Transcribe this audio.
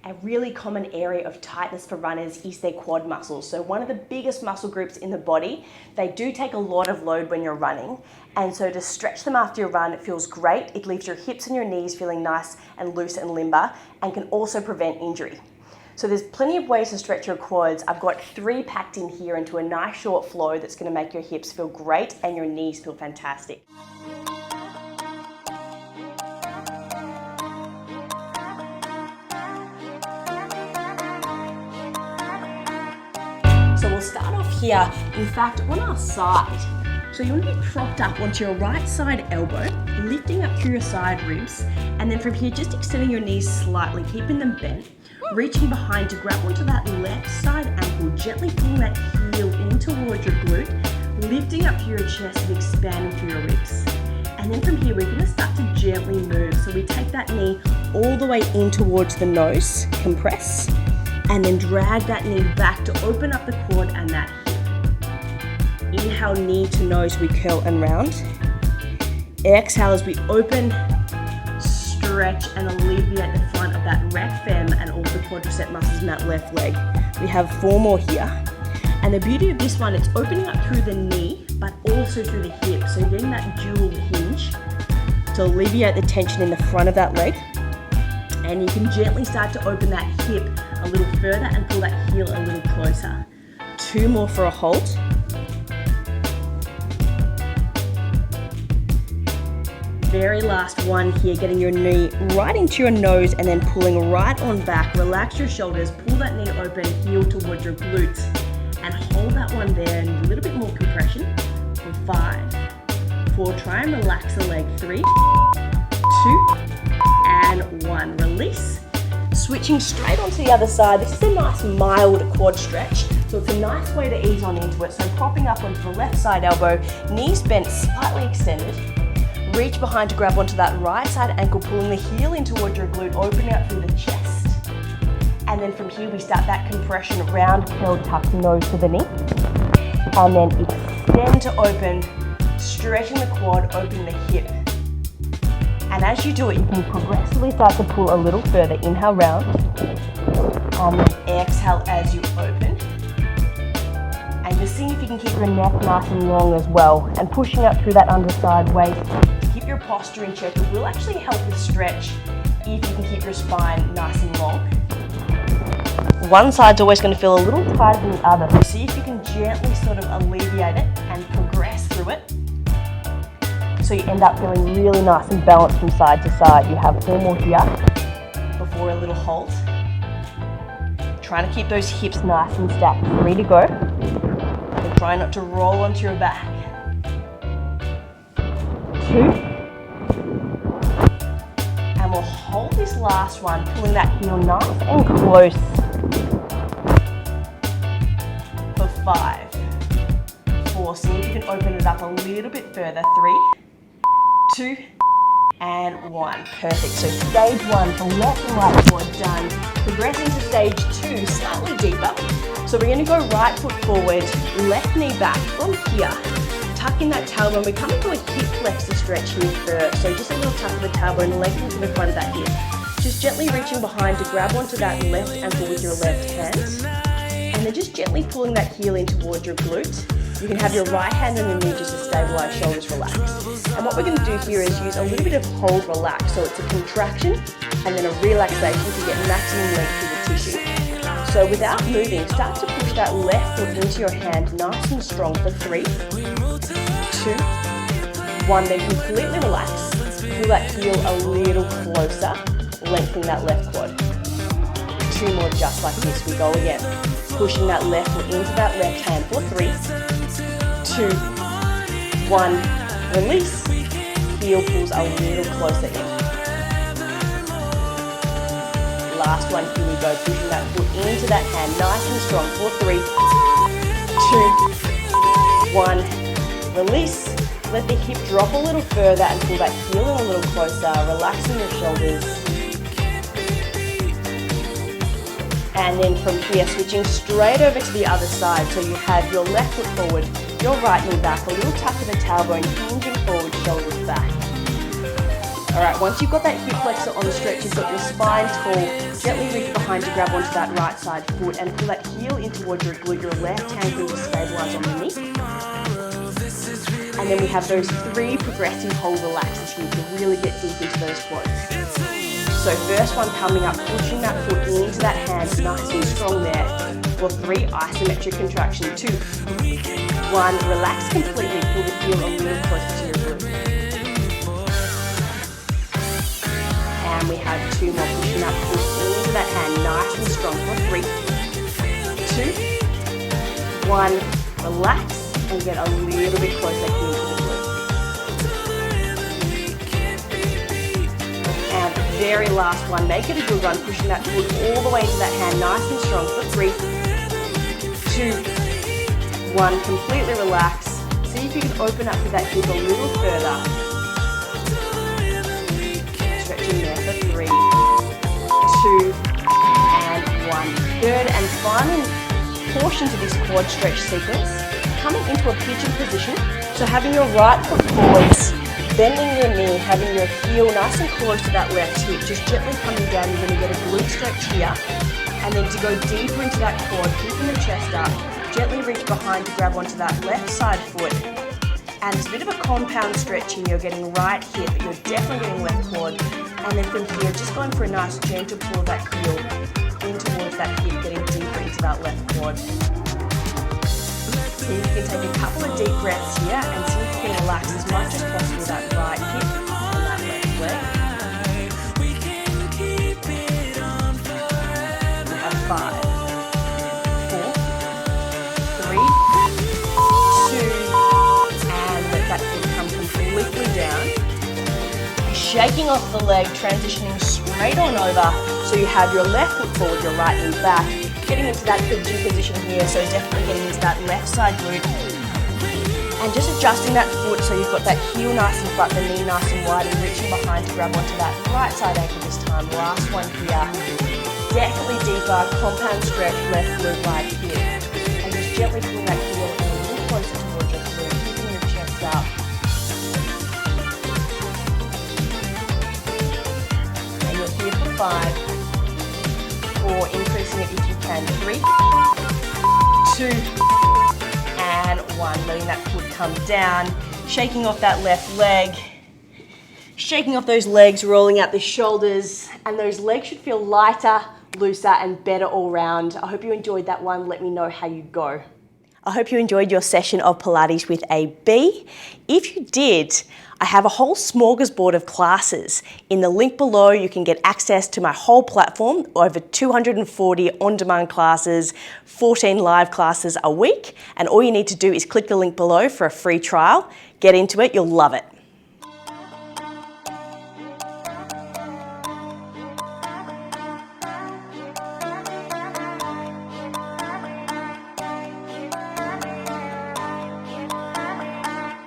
A really common area of tightness for runners is their quad muscles. So one of the biggest muscle groups in the body, they do take a lot of load when you're running. And so to stretch them after your run, it feels great. It leaves your hips and your knees feeling nice and loose and limber, and can also prevent injury. So there's plenty of ways to stretch your quads. I've got 3 packed in here into a nice short flow that's gonna make your hips feel great and your knees feel fantastic. So we'll start off here, in fact, on our side. So you want to be propped up onto your right side elbow, lifting up through your side ribs, and then from here, just extending your knees slightly, keeping them bent, reaching behind to grab onto that left side ankle, gently pulling that heel in towards your glute, lifting up through your chest and expanding through your ribs. And then from here, we're going to start to gently move. So we take that knee all the way in towards the nose, compress, and then drag that knee back to open up the quad and that hip. Inhale, knee to nose, we curl and round. Exhale as we open, stretch and alleviate the front of that rec fem and all the quadricep muscles in that left leg. We have 4 more here. And the beauty of this one, it's opening up through the knee, but also through the hip. So you're getting that dual hinge to alleviate the tension in the front of that leg. And you can gently start to open that hip a little further and pull that heel a little closer. 2 more for a hold. Very last one here, getting your knee right into your nose and then pulling right on back. Relax your shoulders, pull that knee open, heel towards your glutes, and hold that one there and a little bit more compression for 5, 4, try and relax the leg, 3, 2, and 1. Release. Switching straight onto the other side. This is a nice mild quad stretch, so it's a nice way to ease on into it. So propping up onto the left side elbow, knees bent, slightly extended. Reach behind to grab onto that right side ankle, pulling the heel in towards your glute, opening out through the chest. And then from here, we start that compression, round, curl, tuck, nose to the knee. And then extend to open, stretching the quad, open the hip. And as you do it, you can progressively start to pull a little further. Inhale, round. And then exhale as you open. And just seeing if you can keep your neck nice and long as well. And pushing up through that underside waist. Keep your posture in check. It will actually help with stretch if you can keep your spine nice and long. One side's always going to feel a little tighter than the other. So see if you can gently sort of alleviate it and progress through it. So you end up feeling really nice and balanced from side to side. You have 4 more here before a little hold. Trying to keep those hips nice and stacked. 3 to go. And try not to roll onto your back. 2. And we'll hold this last one, pulling that heel nice and close for 5, 4. See if you can open it up a little bit further. 3, 2, and 1. Perfect. So stage 1 for left and right quad done. Progressing to stage 2, slightly deeper. So we're going to go right foot forward, left knee back from here. Tuck in that tailbone. We're coming to a hip flexor stretch here first. So just a little tuck of the tailbone, lengthen to the front of that hip. Just gently reaching behind to grab onto that left ankle with your left hand. And then just gently pulling that heel in towards your glute. You can have your right hand on your knee just to stabilize, shoulders relaxed. And what we're going to do here is use a little bit of hold relax. So it's a contraction and then a relaxation to get maximum length through the tissue. So without moving, start to push that left foot into your hand nice and strong for 3, 2, 1. Then completely relax. Pull that heel a little closer, lengthening that left quad. 2 more just like this. We go again. Pushing that left foot into that left hand for 3, 2, 1. Release. Heel pulls a little closer in. Last one, here we go. Pushing that foot into that hand, nice and strong for 3, 2, 1. Release. Let the hip drop a little further and pull that heel in a little closer, relaxing your shoulders. And then from here, switching straight over to the other side. So you have your left foot forward, your right knee back, a little tuck of the tailbone, hinging forward, shoulders back. All right, once you've got that hip flexor on stretch, you've got your spine tall, gently reach behind to grab onto that right side foot and pull that heel in towards your glute, your left ankle to stabilize on the knee. And then we have those 3 progressive hold relaxes here to really get deep into those quads. So first one coming up, pushing that foot into that hand, nice and strong there. For 3 isometric contraction, 2, 1, relax completely, pull the heel a little closer to your glute. And we have 2 more, pushing that foot into that hand, nice and strong for 3, 2, 1, relax and get a little bit closer here to the glute. And very last one, make it a good one, pushing that foot all the way into that hand, nice and strong for 3, 2, 1, completely relax. See if you can open up with that hip a little further. Stretching there for 3, 2, and 1. Third and final portion to this quad stretch sequence, coming into a pigeon position. So having your right foot forwards, bending your knee, having your heel nice and close to that left hip, just gently coming down. You're going to get a glute stretch here. And then to go deeper into that quad, keeping the chest up, gently reach behind to grab onto that left side foot. And it's a bit of a compound stretch here. You're getting right hip, but you're definitely getting left quad. And then from here, just going for a nice gentle pull of that heel in towards that hip, getting deeper into that left quad. So you can take a couple of deep breaths here and see if you can relax as much as possible that right hip and that left leg. We have 5, 4, 3, 2, and let that foot come completely down. Shaking off the leg, transitioning straight on over. So you have your left foot forward, your right knee back. Getting into that pigeon position here, so definitely getting into that left side glute. And just adjusting that foot so you've got that heel nice and flat, the knee nice and wide, and reaching behind to grab onto that right side ankle this time. Last one here. Definitely deeper, compound stretch, left glute, right hip. And just gently pulling that heel in a little closer towards your glute, keeping your chest up. And you're here for 5. 4, increasing it if you can, 3, 2, and 1. Letting that foot come down, shaking off that left leg, shaking off those legs, rolling out the shoulders, and those legs should feel lighter, looser, and better all round. I hope you enjoyed that one. Let me know how you go. I hope you enjoyed your session of Pilates with AB. If you did, I have a whole smorgasbord of classes. In the link below, you can get access to my whole platform, over 240 on-demand classes, 14 live classes a week, and all you need to do is click the link below for a free trial. Get into it, you'll love it.